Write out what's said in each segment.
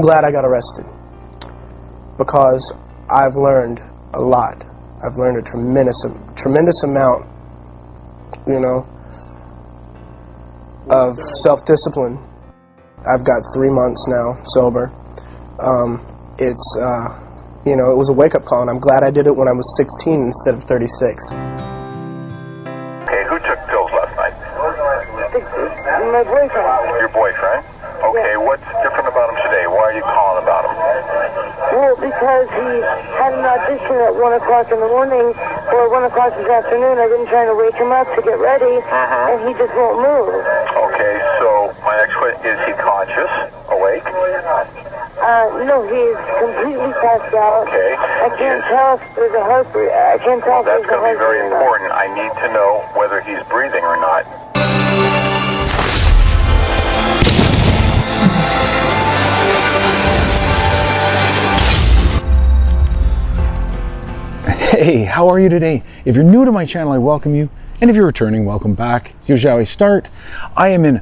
glad I got arrested because I've learned a lot. I've learned a tremendous amount, you know, of self-discipline. I've got 3 months now sober. It's you know, it was a wake-up call, and I'm glad I did it when I was 16 instead of 36. Okay, who took pills last night? My boyfriend. Your boyfriend? Okay, Yeah. what's different about him today? Why are you calling about him? Well, because he had an audition at 1 o'clock in the morning, or 1 o'clock this afternoon. I've been trying to wake him up to get ready, and he just won't move. Okay, so my next question, is he conscious? Awake? No, he's completely passed out. Okay. I can't tell if there's a heartbeat. I can't tell if That's there's a going to be very heartbeat or not. important. I need to know whether he's breathing or not. Hey, how are you today? If you're new to my channel, I welcome you. And if you're returning, welcome back. So here's how I start. I am in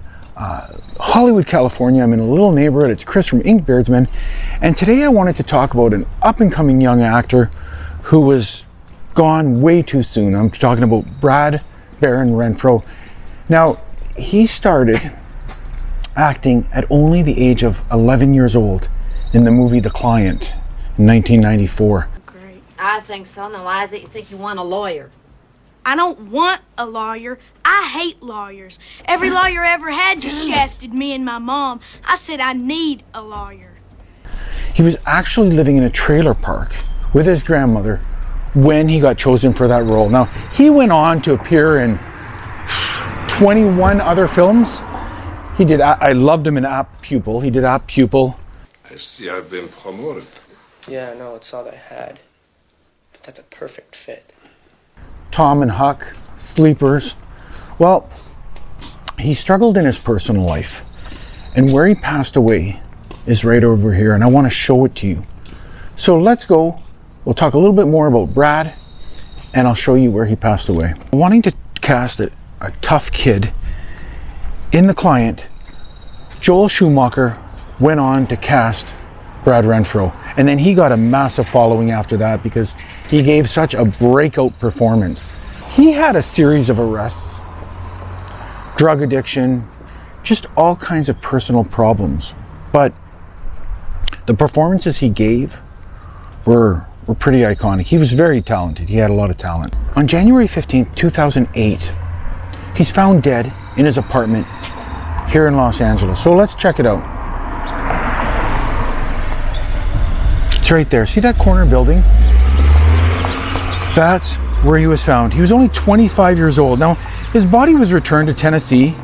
Hollywood, California. I'm in a little neighborhood. It's Chris from Ink Beardsman. And today I wanted to talk about an up-and-coming young actor who was gone way too soon. I'm talking about Brad Renfro. Now, he started acting at only the age of 11 years old in the movie The Client in 1994. I think so. Now, why is it you think you want a lawyer? I don't want a lawyer. I hate lawyers. Every lawyer I ever had just shafted me and my mom. I said I need a lawyer. He was actually living in a trailer park with his grandmother when he got chosen for that role. Now, he went on to appear in 21 other films. He did, I loved him in Apt Pupil. He did Apt Pupil. I see I've been promoted. Yeah, no, it's all I had. But that's a perfect fit. Tom and Huck, Sleepers. Well, he struggled in his personal life. And where he passed away is right over here. And I want to show it to you. So let's go. We'll talk a little bit more about Brad. And I'll show you where he passed away. Wanting to cast a tough kid in The Client, Joel Schumacher went on to cast Brad Renfro. And then he got a massive following after that because he gave such a breakout performance. He had a series of arrests, drug addiction, just all kinds of personal problems. But the performances he gave were pretty iconic. He was very talented. He had a lot of talent. On January 15th, 2008, he's found dead in his apartment here in Los Angeles. So let's check it out. It's right there. See that corner building? That's where he was found. He was only 25 years old. Now, his body was returned to Tennessee.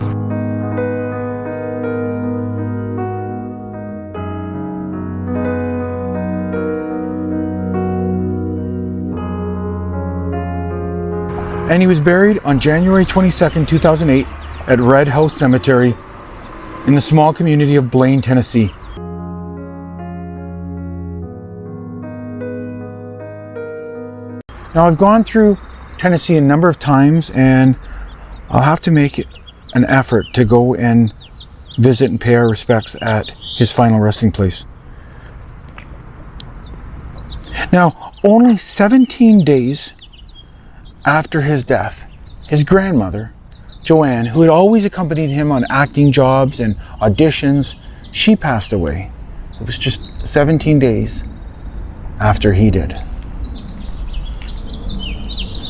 And he was buried on January 22nd, 2008 at Red House Cemetery in the small community of Blaine, Tennessee. Now, I've gone through Tennessee a number of times, and I'll have to make an effort to go and visit and pay our respects at his final resting place. Now, only 17 days after his death, his grandmother, Joanne, who had always accompanied him on acting jobs and auditions, she passed away. It was just 17 days after he did.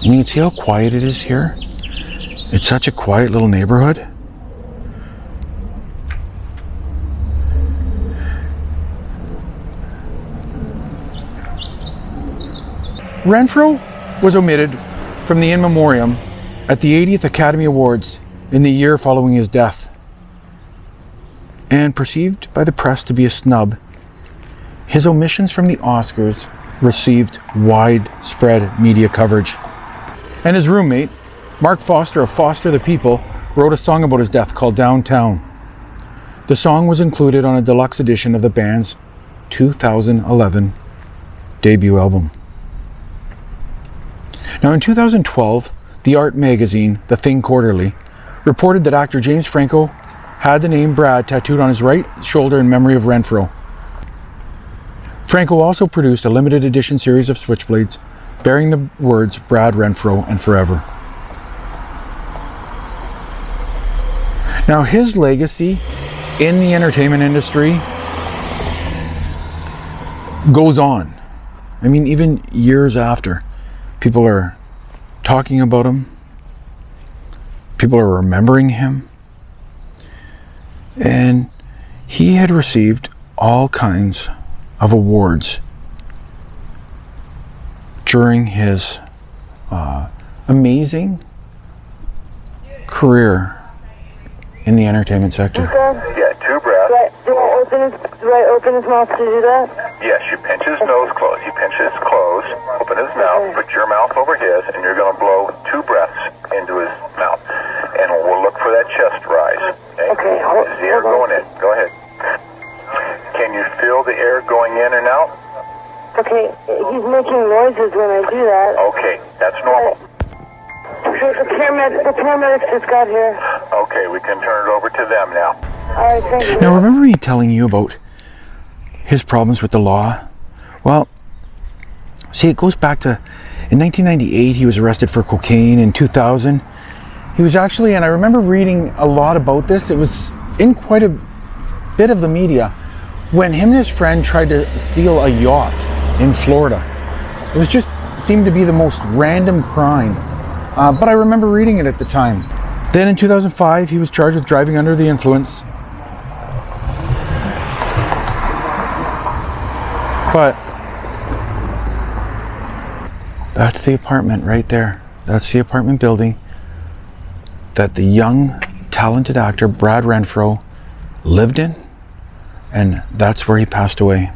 And you can see how quiet it is here. It's such a quiet little neighborhood. Renfro was omitted from the in memoriam at the 80th Academy Awards in the year following his death. And perceived by the press to be a snub, his omissions from the Oscars received widespread media coverage. And his roommate, Mark Foster of Foster the People, wrote a song about his death called Downtown. The song was included on a deluxe edition of the band's 2011 debut album. Now, in 2012, the art magazine, The Thing Quarterly, reported that actor James Franco had the name Brad tattooed on his right shoulder in memory of Renfro. Franco also produced a limited edition series of switchblades bearing the words Brad Renfro and Forever. Now his legacy in the entertainment industry goes on. I mean, even years after, people are talking about him, people are remembering him, and he had received all kinds of awards during his amazing career in the entertainment sector. Yeah, 2 breaths. Do I open his mouth to do that? Yes, you pinch his nose closed. You pinch his closed, open his mouth, put your mouth over his, and you're going to blow 2 breaths into his mouth. And we'll look for that chest rise. Okay. Is the air going in? Go ahead. Can you feel the air going in and out? Okay, he's making noises when I do that. Okay, that's normal. Okay, the paramedics just got here. Okay, we can turn it over to them now. All right, thank you. Now, remember me telling you about his problems with the law? Well, see, it goes back to, in 1998, he was arrested for cocaine. In 2000, he was actually, and I remember reading a lot about this, it was in quite a bit of the media, when him and his friend tried to steal a yacht in Florida. It was just, seemed to be the most random crime. But I remember reading it at the time. Then in 2005, he was charged with driving under the influence. But that's the apartment right there. That's the apartment building that the young, talented actor Brad Renfro lived in, and that's where he passed away.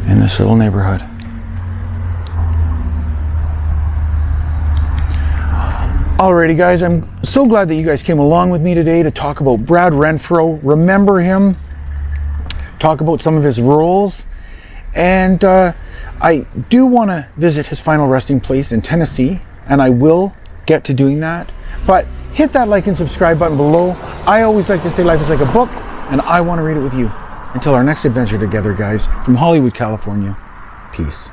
In this little neighborhood. Alrighty guys, I'm so glad that you guys came along with me today to talk about Brad Renfro, remember him, talk about some of his roles, and I do want to visit his final resting place in Tennessee, and I will get to doing that, but hit that like and subscribe button below. I always like to say life is like a book, and I want to read it with you. Until our next adventure together, guys, from Hollywood, California, peace.